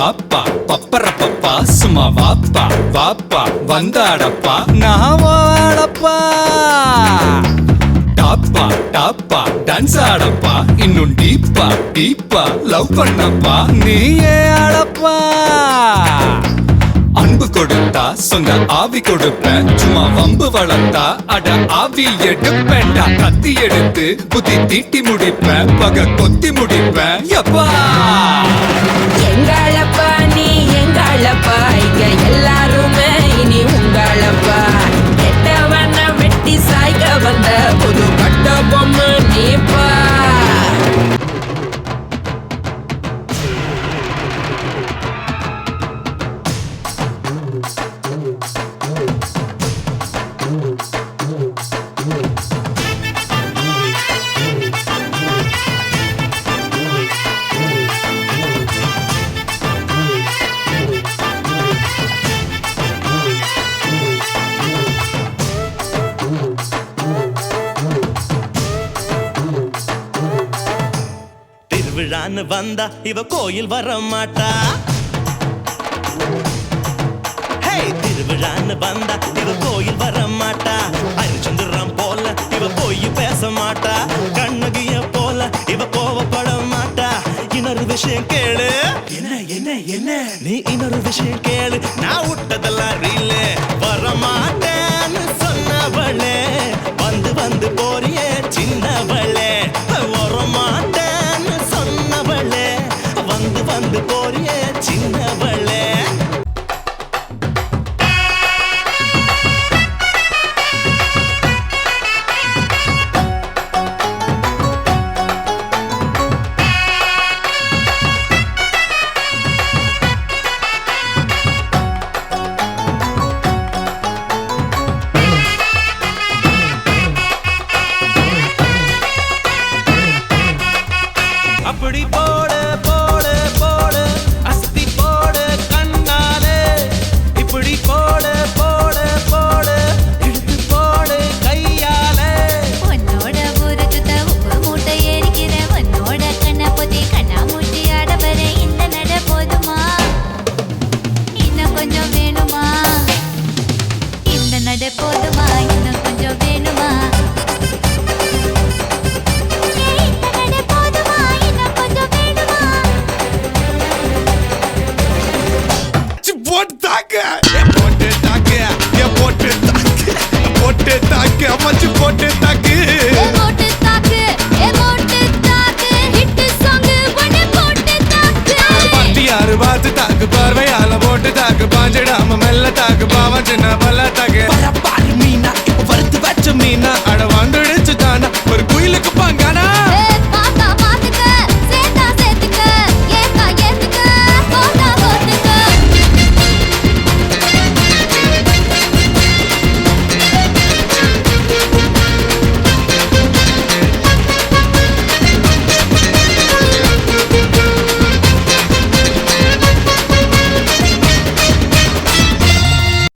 பாப்பா பப்பர பப்பா சும்மா வாப்பா வாப்பா வந்தாடப்பா நான் வாடப்பா டாப்பா டாப்பா டான்ஸ் ஆடப்பா இன்னும் டீப்பா டீப்பா லவ் பண்ணப்பா நீயே ஆடப்பா அன்பு கொடுத்தா சொந்த ஆவி கொடுப்பேன் சும்மா வம்பு வளர்த்தா அட ஆவி எடுப்பேன்டா கத்தி எடுத்து புத்தி தீட்டி முடிப்பேன் பக கொத்தி முடிப்பேன் எப்பா எங்களப்பா நீ எங்களப்பா இங்க எல்லாருமே இனி உங்களப்பா கெட்டவன வெட்டி சாய்க்க வந்த புது கட்ட பொம்மை நீப்பா திருவிழான்னு வந்தா இவ கோயில் வர மாட்டா திருவிழான்னு வந்தா இவ கோயில் வர மாட்டா அரிச்சந்திரம் போல இவ போய் பேச மாட்டா கண்ணகிய போல இவ கோவப்பட மாட்டா இன்னொரு விஷயம் கேளு என்ன என்ன என்ன நீ இன்னொரு விஷயம் கேளு நான் விட்டதெல்லாம் ரீலு வர மாட்டேன்னு சொன்னவளே வந்து வந்து போறியே சின்னவளே வர மாட்டேன்னு சொன்னவளே வந்து வந்து போறியே சின்னவளே அப்படி போடு போடு போடு அஸ்தி போடு கண்ணாலே இப்படி போடு போடு போடு எடுத்து போடு கையாலே உன்னோட ஊரு சுத்த உப்பு மூட்டை ஏறிக்கிற உன்னோட கண்ண பொத்தி கண்ணா மூட்டி ஆட வர இந்த நட போதுமா இன்னும் கொஞ்சம் வேணுமா இந்த நட போதுமா இன்னும் கொஞ்சம் வேணுமா போட்டு தாக்கு போட்டு தாக்கு போட்டு தாக்கு போட்டு தாக்கு அம்மாச்சி போட்டு தாக்கு போட்டு தாக்கு போட்டு தாக்கு ஹிட் சாங் ஒன்னு போட்டு தாக்கு பட்டியாரு பார்த்து தாக்கு பார்வையால போட்டு தாக்கு பாஞ்சிடாம மெல்ல தாக்கு பாவம் சின்ன பல்ல தாக்கு மீனா இப்ப வறுத்து வச்ச மீனா அட வாங்க